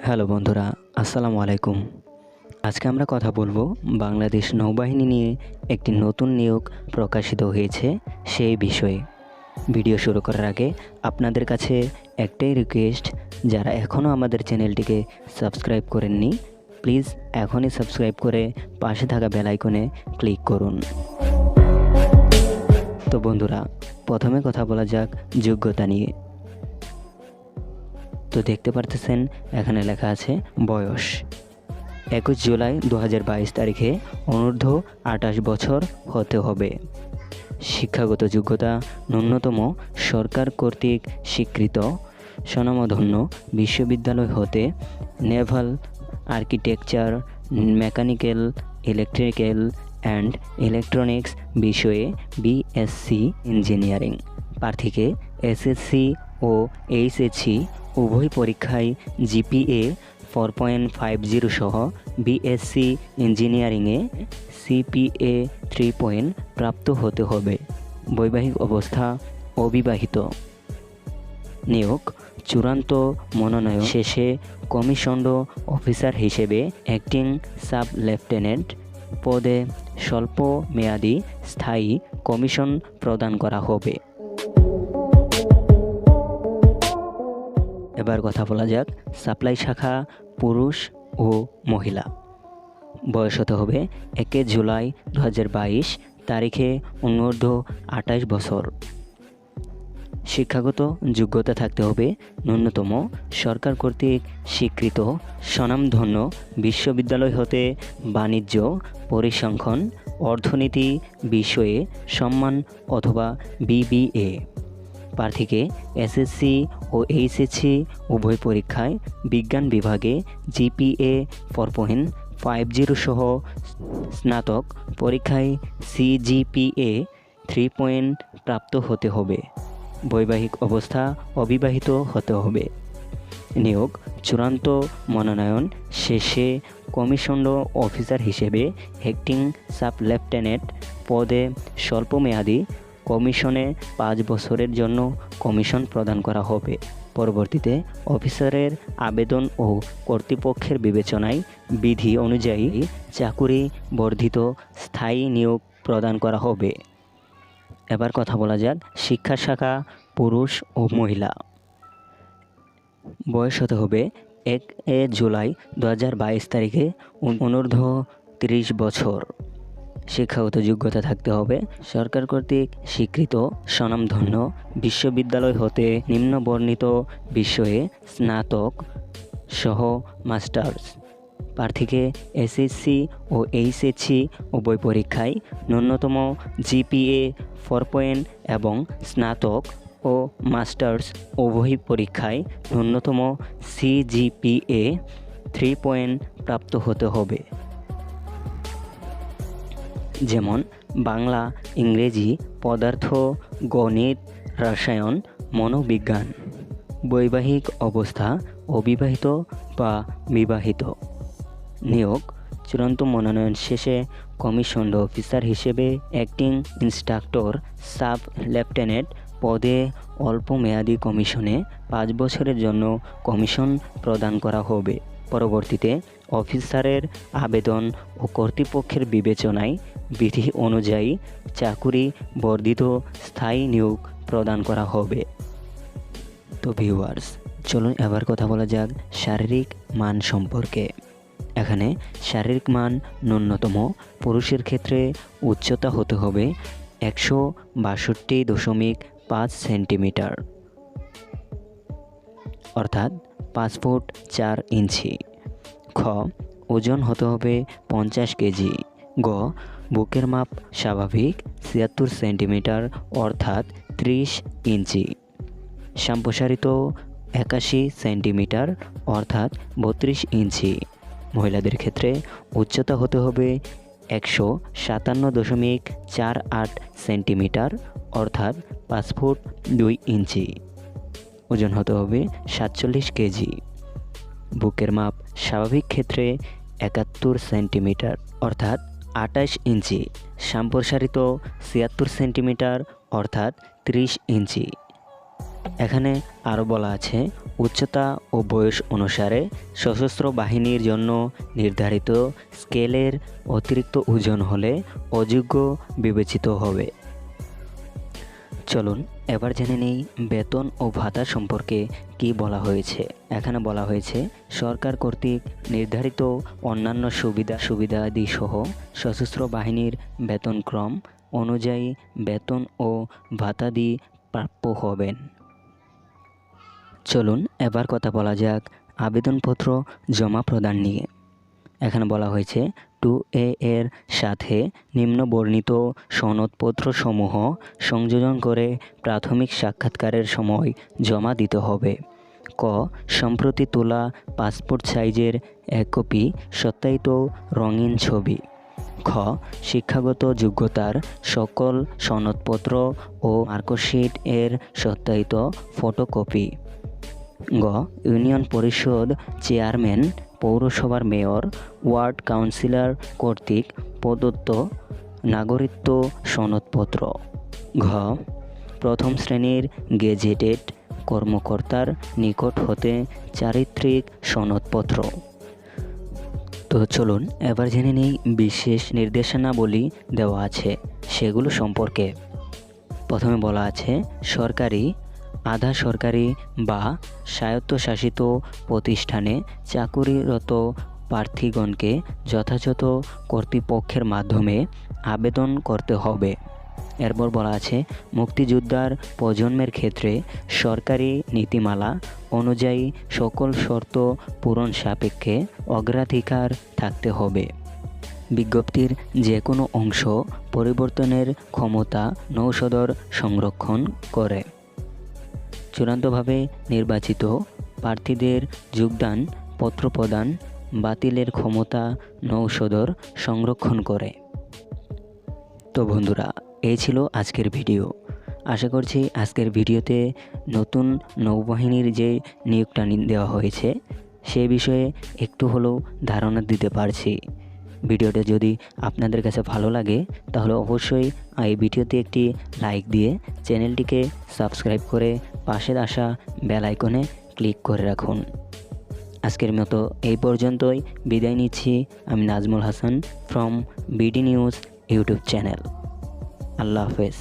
Hello বন্ধুরা, আসসালামু আলাইকুম। আজকে আমরা কথা বলবো বাংলাদেশ নৌবাহিনী নিয়ে একটি নতুন নিয়োগ প্রকাশিত হয়েছে সেই বিষয়ে। ভিডিও শুরু করার আগে আপনাদের কাছে একটাই রিকোয়েস্ট, যারা এখনও আমাদের চ্যানেলটিকে সাবস্ক্রাইব করেননি প্লিজ এখনই সাবস্ক্রাইব করে পাশে থাকা বেল আইকনে ক্লিক করুন। তো বন্ধুরা, প্রথমে কথা বলা যাক যোগ্যতা নিয়ে। তো দেখতে পারতেছেন এখানে লেখা আছে বয়স 21 জুলাই 2022 তারিখে অনূর্ধ্ব 28 বছর হতে হবে। শিক্ষাগত যোগ্যতা ন্যূনতম সরকার কর্তৃক স্বীকৃত স্বনামধন্য বিশ্ববিদ্যালয় হতে Naval architecture, mechanical, electrical and electronics বিষয়ে বিএসসি ইঞ্জিনিয়ারিং প্রার্থীকে এসএসসি ও এইচএসসি উভয় পরীক্ষায় জিপিএ 4.50 সহ বিএসসি ইঞ্জিনিয়ারিংয়ে সিপিএ 3 প্রাপ্ত হতে হবে। বৈবাহিক অবস্থা অবিবাহিত। নিয়োগ চূড়ান্ত মনোনয়ন শেষে কমিশন্ড অফিসার হিসেবে অ্যাক্টিং সাব লেফটেন্যান্ট পদে স্বল্প মেয়াদি স্থায়ী কমিশন প্রদান করা হবে। এবার কথা বলা যাক সাপ্লাই শাখা পুরুষ ও মহিলা। বয়স হতে হবে 21 জুলাই 2022 তারিখে অনূর্ধ্ব 28 বছর। শিক্ষাগত যোগ্যতা থাকতে হবে ন্যূনতম সরকার কর্তৃক স্বীকৃত স্বনামধন্য বিশ্ববিদ্যালয় হতে বাণিজ্য, পরিসংখ্যান, অর্থনীতি বিষয়ে সম্মান অথবা বিবিএ। প্রার্থীকে এসএসসি ও এইচএসসি উভয় পরীক্ষায় বিজ্ঞান বিভাগে জিপিএ 4.50 সহ স্নাতক পরীক্ষায় সিজিপিএ 3 প্রাপ্ত হতে হবে। বৈবাহিক অবস্থা অবিবাহিত হতে হবে। নিয়োগ চূড়ান্ত মনোনয়ন শেষে কমিশন্ড অফিসার হিসেবে অ্যাক্টিং সাব লেফটেন্যান্ট পদে স্বল্পমেয়াদী কমিশনে 5 বছরের জন্য কমিশন প্রদান করা হবে। পরবর্তীতে অফিসারের আবেদন ও কর্তৃপক্ষের বিবেচনায় বিধি অনুযায়ী চাকুরি বর্ধিত স্থায়ী নিয়োগ প্রদান করা হবে। এবার কথা বলা যাক শিক্ষা শাখা পুরুষ ও মহিলা। বয়স হতে হবে 1 জুলাই 2022 তারিখে অনূর্ধ্ব 30 বছর। শিক্ষাগত যোগ্যতা থাকতে হবে সরকার কর্তৃক স্বীকৃত স্বনামধন্য বিশ্ববিদ্যালয় হতে নিম্নবর্ণিত বিষয়ে স্নাতক সহ মাস্টার্স। প্রার্থীকে এসএসসি ও এইচএসসি উভয় পরীক্ষায় ন্যূনতম জিপিএ 4 এবং স্নাতক ও মাস্টার্স উভয় পরীক্ষায় ন্যূনতম সিজিপিএ 3 প্রাপ্ত হতে হবে। যেমন বাংলা, ইংরেজি, পদার্থ, গণিত, রসায়ন, মনোবিজ্ঞান। বৈবাহিক অবস্থা অবিবাহিত বা বিবাহিত। নিয়োগ চূড়ান্ত মনোনয়ন শেষে কমিশন্ড অফিসার হিসেবে অ্যাক্টিং ইন্সট্রাক্টর সাব লেফটেন্যান্ট পদে অল্প মেয়াদি কমিশনে 5 বছরের জন্য কমিশন প্রদান করা হবে। পরবর্তীতে অফিসারের আবেদন ও কর্তৃপক্ষের বিবেচনায় বিধি অনুযায়ী চাকুরি বর্ধিত স্থায়ী নিয়োগ প্রদান করা হবে। তো ভিউয়ার্স, চলুন এবার কথা বলা যাক শারীরিক মান সম্পর্কে। এখানে শারীরিক মান ন্যূনতম পুরুষের ক্ষেত্রে উচ্চতা হতে হবে 162.5 সেন্টিমিটার অর্থাৎ 5 ফুট 4 ইঞ্চি। খ ওজন হতে হবে 50 কেজি। গ বুকের মাপ স্বাভাবিক 76 সেন্টিমিটার অর্থাৎ 30 ইঞ্চি। সম্প্রসারিত 81 সেন্টিমিটার অর্থাৎ 32 ইঞ্চি। মহিলাদের ক্ষেত্রে উচ্চতা হতে হবে 157.48 সেন্টিমিটার অর্থাৎ 5 ফুট 2 ইঞ্চি। ওজন হতে হবে 47 কেজি। বুকের মাপ স্বাভাবিক ক্ষেত্রে 71 সেন্টিমিটার অর্থাৎ 28 ইঞ্চি। সম্প্রসারিত 76 সেন্টিমিটার অর্থাৎ 30 ইঞ্চি। এখানে আরও বলা আছে উচ্চতা ও বয়স অনুসারে সশস্ত্র বাহিনীর জন্য নির্ধারিত স্কেলের অতিরিক্ত ওজন হলে অযোগ্য বিবেচিত হবে। চলুন এবার জেনে নেই বেতন ও ভাতা সম্পর্কে কি বলা হয়েছে। এখানে বলা হয়েছে সরকার কর্তৃক নির্ধারিত অন্যান্য সুবিধাদি সহ সশস্ত্র বাহিনীর বেতনক্রম অনুযায়ী বেতন ও ভাতাদি প্রাপ্য হবেন। চলুন এবার কথা বলা যাক আবেদনপত্র জমা প্রদান নিয়ে। এখানে বলা হয়েছে 2A এর সাথে নিম্নবর্ণিত সনদপত্রসমূহ সংযোজন করে প্রাথমিক সাক্ষাৎকারের সময় জমা দিতে হবে। ক সম্প্রতি তোলা পাসপোর্ট সাইজের 1 কপি সত্যায়িত রঙিন ছবি। খ শিক্ষাগত যোগ্যতার সকল সনদপত্র ও মার্কশিট এর সত্যায়িত ফটোকপি। গ ইউনিয়ন পরিষদ চেয়ারম্যান, পৌরসভার মেয়র, ওয়ার্ড কাউন্সিলর কর্তৃক প্রদত্ত নাগরিকত্ব সনদপত্র। ঘ প্রথম শ্রেণীর গেজেটেড কর্মকর্তার নিকট হতে চারিত্রিক সনদপত্র। তো চলুন এবার জেনে নিই বিশেষ নির্দেশনাবলী দেওয়া আছে সেগুলো সম্পর্কে। প্রথমে বলা আছে সরকারি, আধা সরকারি বা স্বায়ত্তশাসিত প্রতিষ্ঠানে চাকুরিরত প্রার্থীগণকে যথাযথ কর্তৃপক্ষের মাধ্যমে আবেদন করতে হবে। এরপর বলা আছে মুক্তিযোদ্ধার প্রজন্মের ক্ষেত্রে সরকারি নীতিমালা অনুযায়ী সকল শর্ত পূরণ সাপেক্ষে অগ্রাধিকার থাকতে হবে। বিজ্ঞপ্তির যে কোনো অংশ পরিবর্তনের ক্ষমতা নৌসদর সংরক্ষণ করে। চূড়ান্তভাবে নির্বাচিত প্রার্থীদের যোগদান পত্র প্রদান বাতিলের ক্ষমতা নৌসদর সংরক্ষণ করে। তো বন্ধুরা, এই ছিল আজকের ভিডিও। আশা করছি আজকের ভিডিওতে নতুন নৌবাহিনীর যে নিয়োগটা দেওয়া হয়েছে সে বিষয়ে একটু হলেও ধারণা দিতে পারছি। ভিডিওটা যদি আপনাদের কাছে ভালো লাগে তাহলে অবশ্যই এই ভিডিওতে একটি লাইক দিয়ে চ্যানেলটিকে সাবস্ক্রাইব করে পাশে আসা বেল আইকনে ক্লিক করে রাখুন। আজকের মতো এই পর্যন্তই বিদায় নিচ্ছি। আমি Nazmul Hasan from BD news YouTube channel. আল্লাহ হাফেজ।